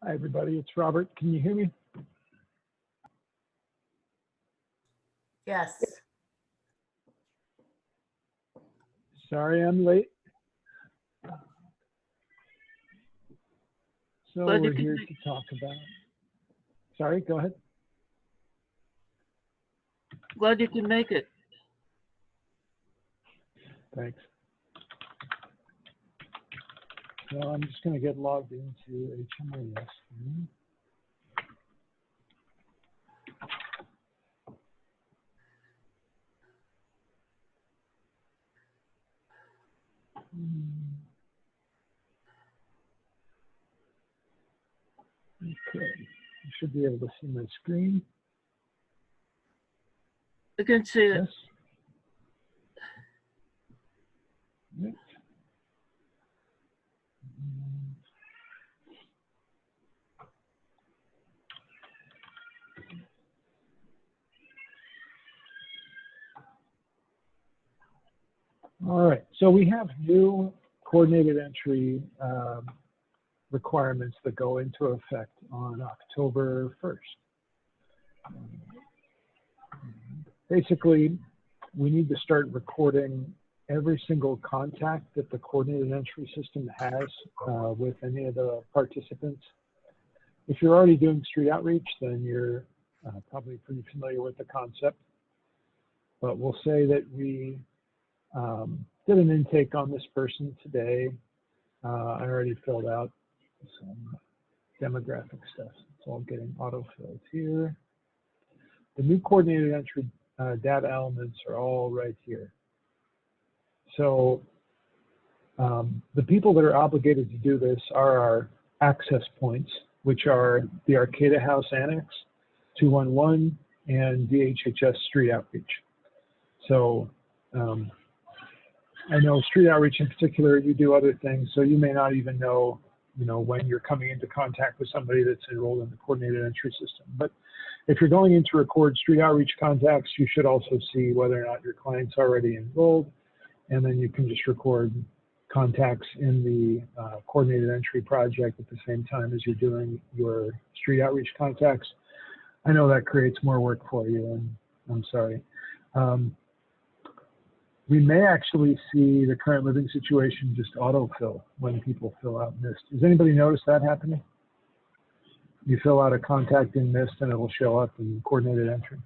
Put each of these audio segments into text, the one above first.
Hi, everybody. It's Robert. Can you hear me? Yes. Sorry I'm late. So we're here to talk about... Sorry, go ahead. Glad you can make it. Thanks. Well, I'm just going to get logged into HMIS. Okay, you should be able to see my screen. I can see it. Yes. Right. All right, so we have new coordinated entry requirements that go into effect on October 1st. Basically, we need to start recording every single contact that the coordinated entry system has with any of the participants. If you're already doing street outreach, then you're probably pretty familiar with the concept. But we'll say that we did an intake on this person today. I already filled out some demographic stuff. It's all getting auto-filled here. The new coordinated entry data elements are all right here. So the people that are obligated to do this are our access points, which are the Arcata House Annex, 211, and DHHS Street Outreach. So I know street outreach in particular, you do other things, so you may not even know, when you're coming into contact with somebody that's enrolled in the coordinated entry system. But if you're going in to record street outreach contacts, you should also see whether or not your client's already enrolled, and then you can just record contacts in the coordinated entry project at the same time as you're doing your street outreach contacts. I know that creates more work for you, and I'm sorry. We may actually see the current living situation just autofill when people fill out MIST. Does anybody notice that happening? You fill out a contact in MIST and it will show up in coordinated entry.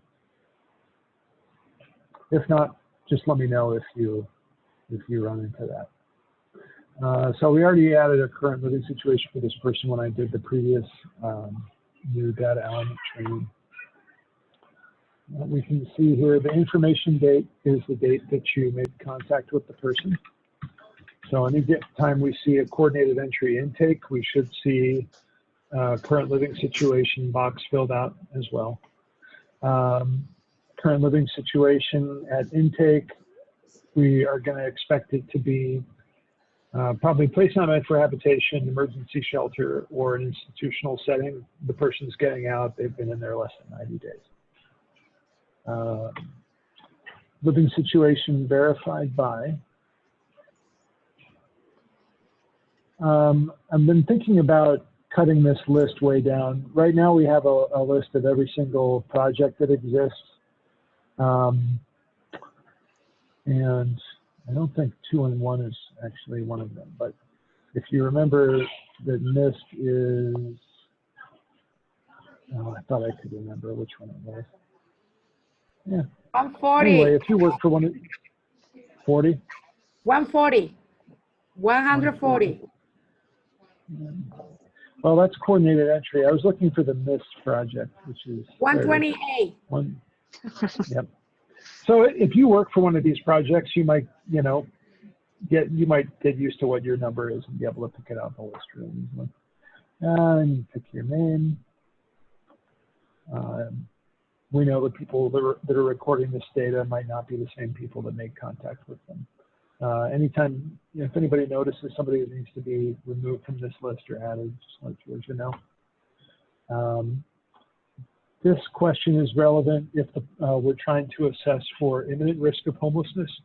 If not, just let me know if you run into that. So we already added a current living situation for this person when I did the previous new data element training. We can see here the information date is the date that you made contact with the person. So any time we see a coordinated entry intake, we should see current living situation box filled out as well. Current living situation at intake, we are going to expect it to be probably place on for habitation, emergency shelter, or an institutional setting. The person's getting out, they've been in there less than 90 days. Living situation verified by. I've been thinking about cutting this list way down. Right now we have a list of every single project that exists. And I don't think 2-in-1 is actually one of them, but if you remember that MIST is, I thought I could remember which one it was. Yeah. 140. Anyway, if you work for 40? 140. 140. Well, that's coordinated entry. I was looking for the MIST project, which is 128. Yep. So if you work for one of these projects, you might, get used to what your number is and be able to pick it out in the list really easily. And you pick your name. We know the people that are recording this data might not be the same people that make contact with them. Anytime, if anybody notices somebody that needs to be removed from this list or added, just let Georgia know. This question is relevant if we're trying to assess for imminent risk of homelessness.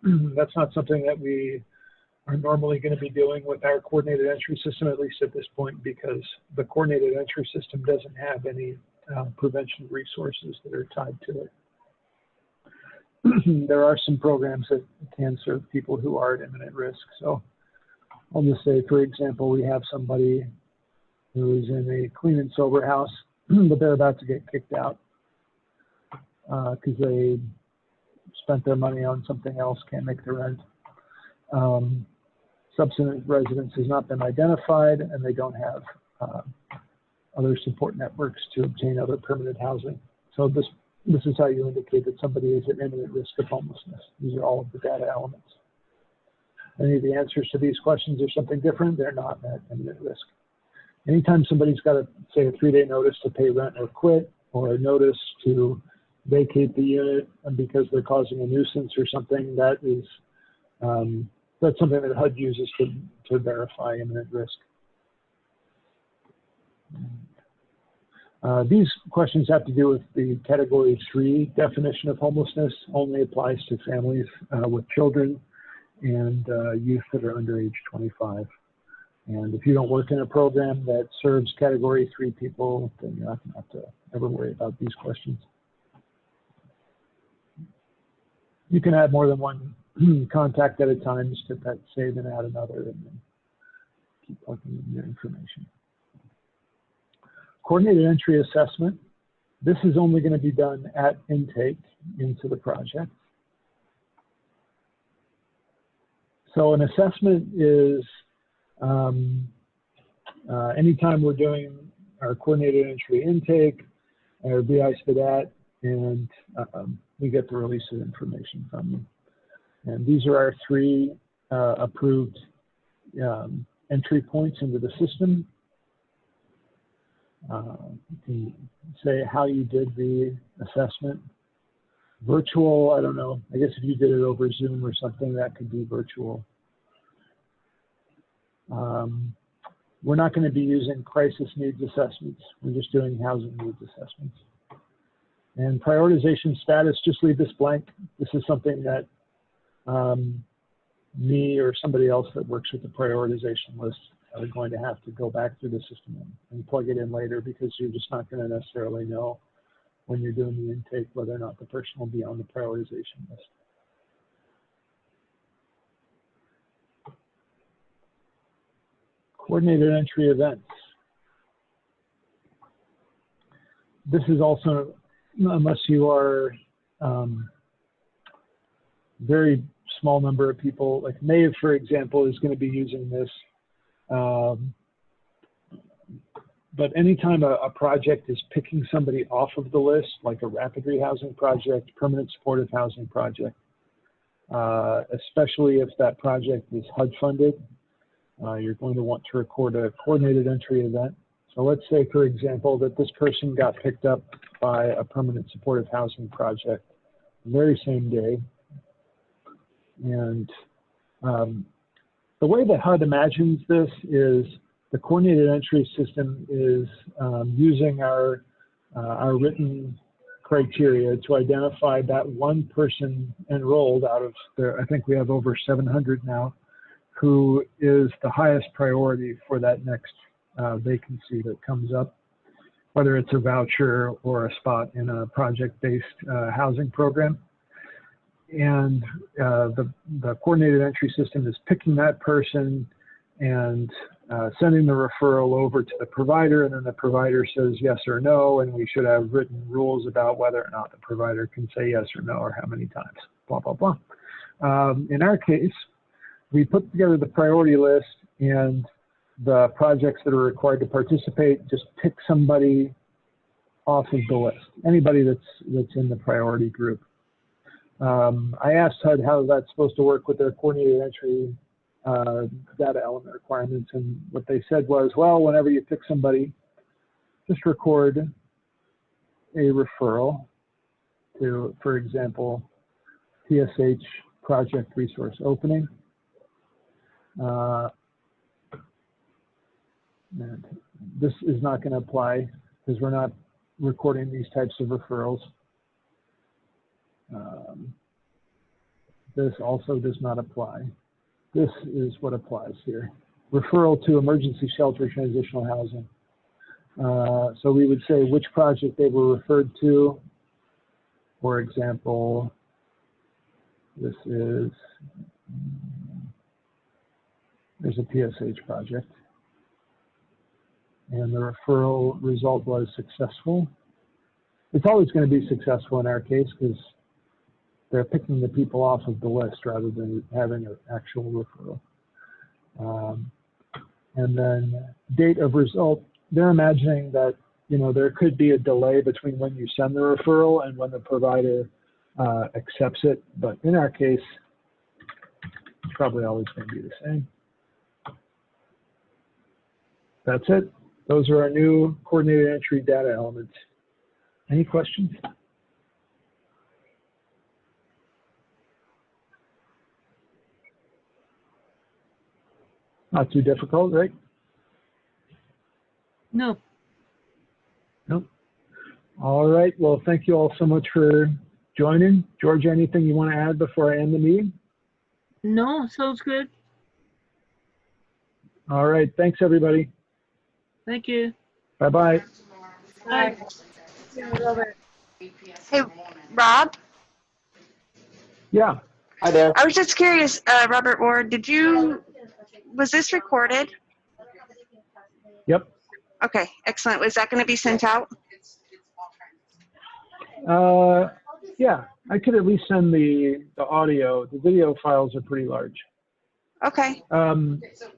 That's not something that we are normally going to be doing with our coordinated entry system, at least at this point, because the coordinated entry system doesn't have any prevention resources that are tied to it. There are some programs that can serve people who are at imminent risk. So I'll just say, for example, we have somebody who is in a clean and sober house, but they're about to get kicked out because they spent their money on something else, can't make the rent. Substance residence has not been identified, and they don't have other support networks to obtain other permanent housing. So this is how you indicate that somebody is at imminent risk of homelessness. These are all of the data elements. Any of the answers to these questions are something different, they're not at imminent risk. Anytime somebody's got a, say, a 3-day notice to pay rent or quit, or a notice to vacate the unit because they're causing a nuisance or something, that is that's something that HUD uses to verify imminent risk. These questions have to do with the Category 3 definition of homelessness. Only applies to families with children and youth that are under age 25. And if you don't work in a program that serves Category 3 people, then you're not going to have to ever worry about these questions. You can add more than one contact at a time, just hit that save and add another, and then keep plugging in your information. Coordinated entry assessment. This is only going to be done at intake into the project. So an assessment is anytime we're doing our coordinated entry intake, or BI SPDAT, and we get the release of information from them. And these are our 3 approved entry points into the system. You can say how you did the assessment. Virtual, I don't know. I guess if you did it over Zoom or something, that could be virtual. We're not going to be using crisis needs assessments. We're just doing housing needs assessments. And prioritization status, just leave this blank. This is something that me or somebody else that works with the prioritization list are going to have to go back through the system and plug it in later, because you're just not going to necessarily know when you're doing the intake whether or not the person will be on the prioritization list. Coordinated entry events. This is also, unless you are very small number of people, like Maeve, for example, is going to be using this. But anytime a project is picking somebody off of the list, like a rapid rehousing project, permanent supportive housing project, especially if that project is HUD funded, you're going to want to record a coordinated entry event. So let's say, for example, that this person got picked up by a permanent supportive housing project the very same day. And the way that HUD imagines this is the coordinated entry system is using our written criteria to identify that one person enrolled out of the, I think we have over 700 now, who is the highest priority for that next vacancy that comes up, whether it's a voucher or a spot in a project-based housing program. And the coordinated entry system is picking that person and sending the referral over to the provider, and then the provider says yes or no, and we should have written rules about whether or not the provider can say yes or no, or how many times, blah, blah, blah. In our case, we put together the priority list, and the projects that are required to participate just pick somebody off of the list, anybody that's in the priority group. I asked HUD how that's supposed to work with their coordinated entry data element requirements, and what they said was, well, whenever you pick somebody, just record a referral to, for example, TSH project resource opening. And this is not going to apply because we're not recording these types of referrals. This also does not apply. this is what applies here. Referral to emergency shelter transitional housing. So we would say which project they were referred to. For example, this is, there's a PSH project. And the referral result was successful. It's always going to be successful in our case because they're picking the people off of the list rather than having an actual referral. And then date of result, they're imagining that, you know, there could be a delay between when you send the referral and when the provider accepts it. But in our case, it's probably always going to be the same. That's it. Those are our new coordinated entry data elements. Any questions? Not too difficult, right? No. Nope. All right. Well, thank you all so much for joining. George, anything you want to add before I end the meeting? No, sounds good. All right. Thanks, everybody. Thank you. Bye-bye. Bye. Hey, Rob, Yeah. Hi there. I was just curious, Robert Ward, was this recorded? Yep. Okay, excellent. Was that going to be sent out? Yeah. I could at least send the audio. The video files are pretty large. Okay,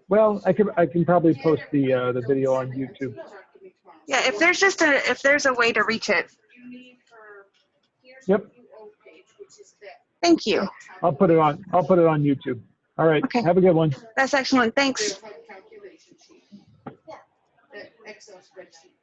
Well, I can probably post the video on YouTube. yeah, if there's a way to reach it. Yep. Thank you. I'll put it on YouTube. All right. Okay. Have a good one. That's excellent. Thanks. Excel spreadsheet.